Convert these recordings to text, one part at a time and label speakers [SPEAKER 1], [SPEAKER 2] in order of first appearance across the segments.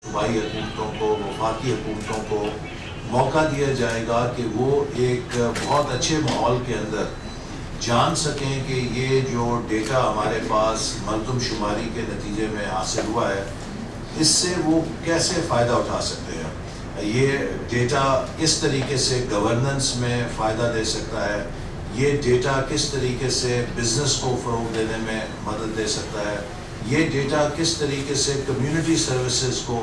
[SPEAKER 1] सूबाई हुकूमतों को, वफाकी हुकूमतों को मौका दिया जाएगा कि वो एक बहुत अच्छे माहौल के अंदर जान सकें कि ये जो डेटा हमारे पास मरदमशुमारी के नतीजे में हासिल हुआ है, इससे वो कैसे फ़ायदा उठा सकते हैं। ये डेटा किस तरीके से गवर्नेंस में फ़ायदा दे सकता है, ये डेटा किस तरीके से बिज़नेस को फ़रोग़ देने में मदद दे सकता है, ये डेटा किस तरीके से कम्युनिटी सर्विसेज को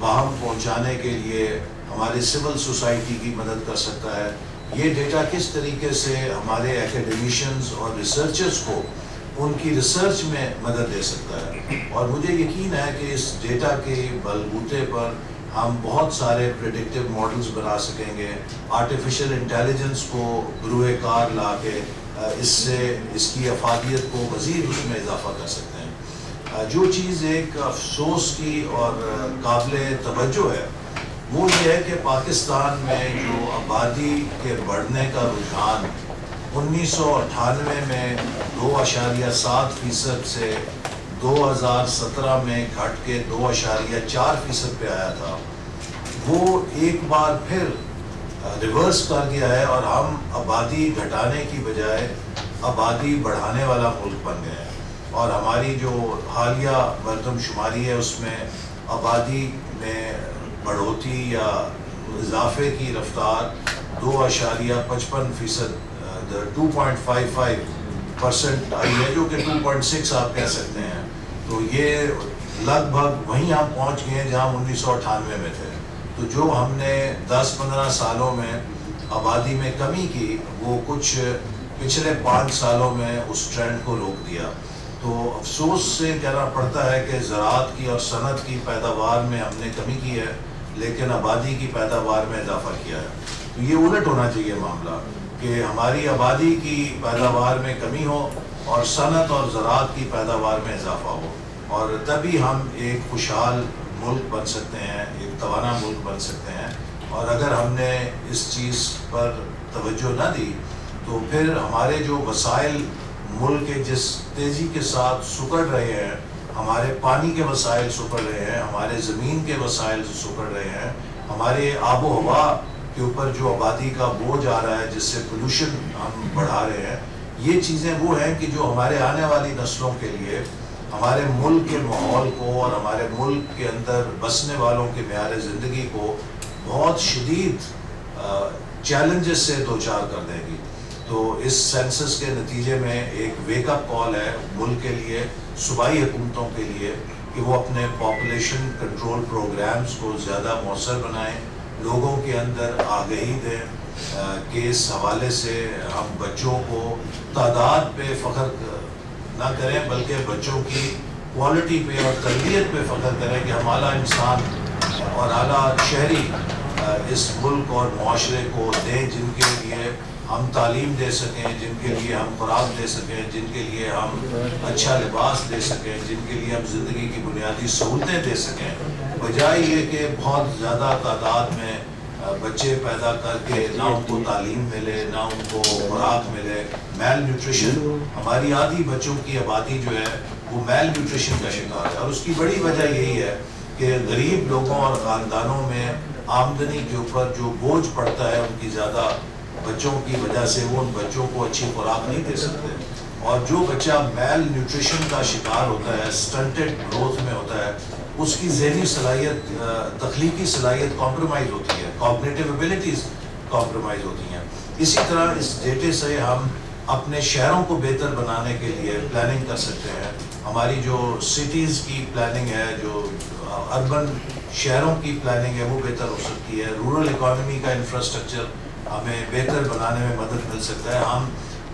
[SPEAKER 1] बाहम पहुंचाने के लिए हमारे सिविल सोसाइटी की मदद कर सकता है, ये डेटा किस तरीके से हमारे एकेडमिशियंस और रिसर्चर्स को उनकी रिसर्च में मदद दे सकता है। और मुझे यकीन है कि इस डेटा के बलबूते पर हम बहुत सारे प्रेडिक्टिव मॉडल्स बना सकेंगे, आर्टिफिशियल इंटेलिजेंस को बरूए कार ला के इससे इसकी अफादियत को मज़ीद उसमें इजाफा कर सकते हैं। जो चीज़ एक अफसोस की और काबिल तवज्जो है वो ये है कि पाकिस्तान में जो आबादी के बढ़ने का रुझान 1998 में 2.7% से 2017 में घट के 2.4% पे आया था, वो एक बार फिर रिवर्स कर गया है और हम आबादी घटाने की बजाय आबादी बढ़ाने वाला मुल्क बन गए हैं। और हमारी जो हालिया मरदमशुमारी है उसमें आबादी में बढ़ोतरी या इजाफे की रफ्तार 2.55%, 2.55% आई है, जो कि 2.6 आप कह सकते हैं। तो ये लगभग वहीं हम पहुंच गए हैं जहां 1998 में थे। तो जो हमने 10-15 सालों में आबादी में कमी की, वो कुछ पिछले 5 सालों में उस ट्रेंड को रोक दिया। तो अफसोस से कहना पड़ता है कि ज़राअत की और सनत की पैदावार में हमने कमी की है, लेकिन आबादी की पैदावार में इजाफा किया है। तो ये उलट होना चाहिए मामला कि हमारी आबादी की पैदावार में कमी हो और सनत और ज़राअत की पैदावार में इजाफा हो, और तभी हम एक खुशहाल मुल्क बन सकते हैं, एक तवाना मुल्क बन सकते हैं। और अगर हमने इस चीज़ पर तवज्जो न दी तो फिर हमारे जो वसाइल मुल्क के जिस तेज़ी के साथ सुकड़ रहे हैं, हमारे पानी के वसाइल सुकड़ रहे हैं, हमारे ज़मीन के वसाइल सुकड़ रहे हैं, हमारे आबो हवा के ऊपर जो आबादी का बोझ आ रहा है जिससे पोल्यूशन हम बढ़ा रहे हैं, ये चीज़ें वो हैं कि जो हमारे आने वाली नस्लों के लिए हमारे मुल्क के माहौल को और हमारे मुल्क के अंदर बसने वालों के मेयार ज़िंदगी को बहुत शदीद चैलेंजेस से दो चार कर देगी। तो इस सेंसस के नतीजे में एक वेकअप कॉल है मुल्क के लिए, सूबाई हुकूमतों के लिए, कि वो अपने पॉपुलेशन कंट्रोल प्रोग्राम्स को ज़्यादा मौसर बनाएं, लोगों के अंदर आगही दें कि इस हवाले से हम बच्चों को तादाद पे फ़ख्र ना करें बल्कि बच्चों की क्वालिटी पे और तरबियत पे फ़ख्र करें कि हम आला इंसान और आला शहरी इस मुल्क और माशरे को दें, जिनके लिए हम तालीम दे सकें, जिनके लिए हम खुराक दे सकें, जिनके लिए हम अच्छा लिबास दे सकें, जिनके लिए हम ज़िंदगी की बुनियादी सहूलतें दे सकें, बजाय ये कि बहुत ज़्यादा तादाद में बच्चे पैदा करके ना उनको तालीम मिले, ना उनको खुराक मिले। मेल न्यूट्रिशन, हमारी आधी बच्चों की आबादी जो है वो मेल न्यूट्रिशन का शिकार है, और उसकी बड़ी वजह यही है कि गरीब लोगों और ख़ानदानों में आमदनी के ऊपर जो बोझ पड़ता है उनकी ज़्यादा बच्चों की वजह से वो उन बच्चों को अच्छी खुराक नहीं दे सकते। और जो बच्चा मेल न्यूट्रिशन का शिकार होता है, स्टंटेड ग्रोथ में होता है, उसकी ज़हनी सलाहियत, तख्लीकी सलाहियत कॉम्प्रोमाइज़ होती है, कॉग्निटिव एबिलिटीज़ कॉम्प्रोमाइज़ होती हैं। इसी तरह इस डेटे से हम अपने शहरों को बेहतर बनाने के लिए प्लानिंग कर सकते हैं। हमारी जो सिटीज़ की प्लानिंग है, जो अर्बन शहरों की प्लानिंग है, वो बेहतर हो सकती है। रूरल इकॉनमी का इंफ्रास्ट्रक्चर हमें बेहतर बनाने में मदद मिल सकता है। हम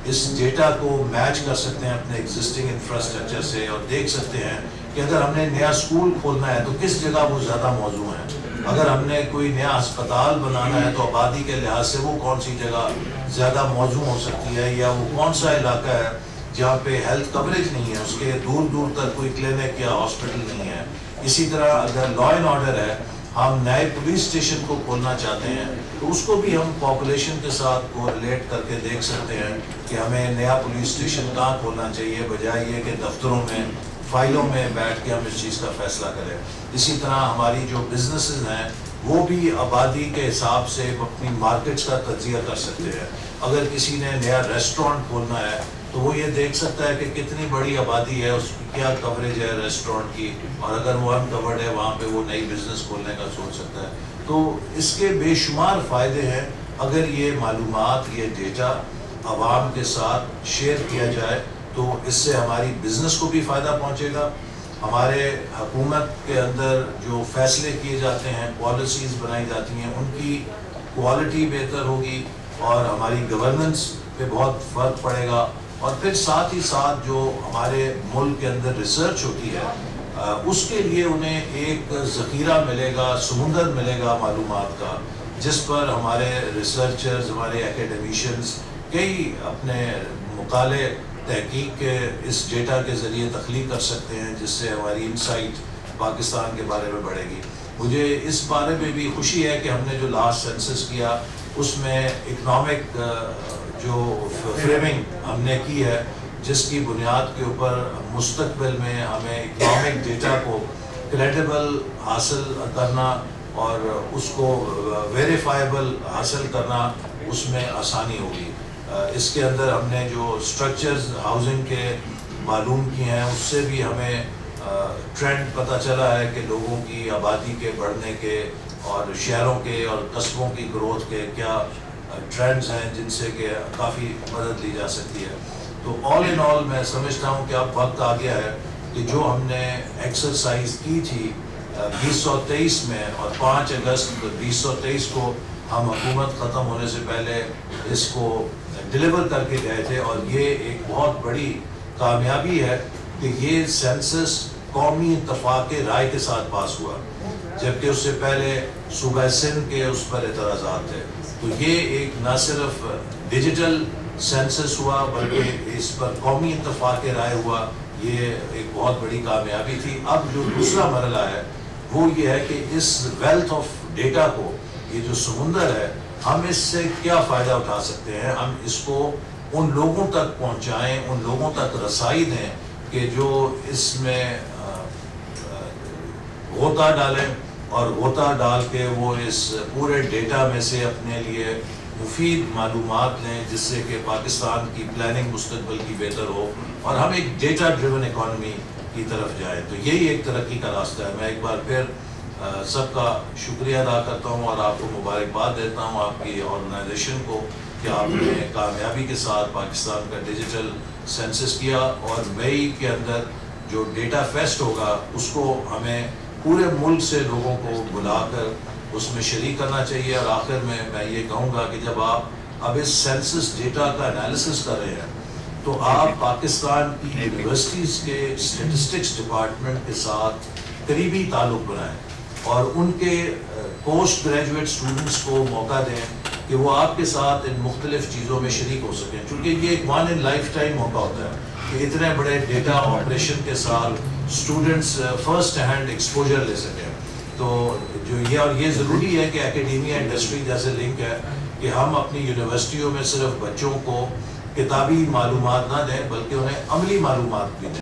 [SPEAKER 1] इस डेटा को मैच कर सकते हैं अपने एग्जिस्टिंग इंफ्रास्ट्रक्चर से और देख सकते हैं कि अगर हमने नया स्कूल खोलना है तो किस जगह वो ज़्यादा मौजू है, अगर हमने कोई नया अस्पताल बनाना है तो आबादी के लिहाज से वो कौन सी जगह ज़्यादा मौजू हो सकती है, या वो कौन सा इलाका है जहाँ पे हेल्थ कवरेज नहीं है, उसके दूर दूर तक कोई क्लिनिक या हॉस्पिटल नहीं है। इसी तरह अगर लॉ एंड ऑर्डर है, हम नए पुलिस स्टेशन को खोलना चाहते हैं तो उसको भी हम पॉपुलेशन के साथ कोरिलेट करके देख सकते हैं कि हमें नया पुलिस स्टेशन कहाँ खोलना चाहिए, बजाय ये कि दफ्तरों में فائلوں میں بیٹھ کے ہم اس چیز کا فیصلہ کریں. اسی طرح ہماری جو بزنسز ہیں وہ بھی آبادی کے حساب سے اپنی مارکیٹس کا تجزیہ کر سکتے ہیں. اگر کسی نے نیا ریسٹورینٹ کھولنا ہے تو وہ یہ دیکھ سکتا ہے کہ کتنی بڑی آبادی ہے, اس کی کیا کوریج ہے ریسٹورینٹ کی, اور اگر وہ ان کورڈ ہے وہاں پہ وہ نئی بزنس کھولنے کا سوچ سکتا ہے. تو اس کے بے شمار فائدے ہیں اگر یہ معلومات, یہ ڈیٹا عوام کے ساتھ شیئر کیا جائے تو اس سے ہماری بزنس کو بھی فائدہ پہنچے گا, ہمارے حکومت کے اندر جو فیصلے کیے جاتے ہیں, پالیسیز بنائی جاتی ہیں, ان کی کوالٹی بہتر ہوگی اور ہماری گورننس پہ بہت فرق پڑے گا. اور پھر ساتھ ہی ساتھ جو ہمارے ملک کے اندر ریسرچ ہوتی ہے اس کے لیے انہیں ایک ذخیرہ ملے گا, سمندر ملے گا معلومات کا, جس پر ہمارے ریسرچرز, ہمارے اکیڈمیشنز کئی اپنے مطالعے تحقیق کے اس ڈیٹا کے ذریعے تخلیق کر سکتے ہیں, جس سے ہماری انسائٹ پاکستان کے بارے میں بڑھے گی. مجھے اس بارے میں بھی خوشی ہے کہ ہم نے جو لاسٹ سینسس کیا اس میں اکنامک جو فریمنگ ہم نے کی ہے, جس کی بنیاد کے اوپر مستقبل میں ہمیں اکنامک ڈیٹا کو کریڈیبل حاصل کرنا اور اس کو ویریفائبل حاصل کرنا اس میں آسانی ہوگی. اس کے اندر ہم نے جو سٹرکچرز ہاؤسنگ کے معلوم کیے ہیں اس سے بھی ہمیں ٹرینڈ پتہ چلا ہے کہ لوگوں کی آبادی کے بڑھنے کے اور شہروں کے اور قصبوں کی گروتھ کے کیا ٹرینڈز ہیں جن سے کہ کافی مدد لی جا سکتی ہے. تو آل ان آل میں سمجھتا ہوں کہ اب وقت آ گیا ہے کہ جو ہم نے ایکسرسائز کی تھی 2023 میں اور 5 اگست 2023 کو ہم حکومت ختم ہونے سے پہلے اس کو ڈیلیور کر کے گئے تھے, اور یہ ایک بہت بڑی کامیابی ہے کہ یہ سینسس قومی اتفاق رائے کے ساتھ پاس ہوا, جبکہ اس سے پہلے صوبہ سندھ کے اس پر اعتراضات تھے. تو یہ ایک نہ صرف ڈیجیٹل سینسس ہوا بلکہ اس پر قومی اتفاق رائے ہوا, یہ ایک بہت بڑی کامیابی تھی. اب جو دوسرا مرحلہ ہے وہ یہ ہے کہ اس ویلتھ آف ڈیٹا کو, یہ جو سمندر ہے, ہم اس سے کیا فائدہ اٹھا سکتے ہیں, ہم اس کو ان لوگوں تک پہنچائیں, ان لوگوں تک رسائی دیں کہ جو اس میں غوطہ ڈالیں اور غوطہ ڈال کے وہ اس پورے ڈیٹا میں سے اپنے لیے مفید معلومات لیں, جس سے کہ پاکستان کی پلاننگ مستقبل کی بہتر ہو اور ہم ایک ڈیٹا ڈریون اکانومی کی طرف جائیں. تو یہی ایک ترقی کا راستہ ہے. میں ایک بار پھر سب کا شکریہ ادا کرتا ہوں اور آپ کو مبارکباد دیتا ہوں, آپ کی آرگنائزیشن کو, کہ آپ نے کامیابی کے ساتھ پاکستان کا ڈیجیٹل سینسس کیا, اور مئی کے اندر جو ڈیٹا فیسٹ ہوگا اس کو ہمیں پورے ملک سے لوگوں کو بلا کر اس میں شریک کرنا چاہیے. اور آخر میں یہ کہوں گا کہ جب آپ اب اس سینسس ڈیٹا کا انالیسس کر رہے ہیں تو آپ پاکستان کی یونیورسٹیز کے اسٹیٹسٹکس ڈپارٹمنٹ کے ساتھ قریبی تعلق بنائیں اور ان کے پوسٹ گریجویٹ اسٹوڈنٹس کو موقع دیں کہ وہ آپ کے ساتھ ان مختلف چیزوں میں شریک ہو سکیں, چونکہ یہ ایک ون ان لائف ٹائم موقع ہوتا ہے کہ اتنے بڑے ڈیٹا آپریشن کے ساتھ اسٹوڈنٹس فرسٹ ہینڈ ایکسپوجر لے سکیں. تو جو یہ ضروری ہے کہ اکیڈیمیا انڈسٹری جیسے لنک ہے کہ ہم اپنی یونیورسٹیوں میں صرف بچوں کو کتابی معلومات نہ دیں بلکہ انہیں عملی معلومات بھی دیں.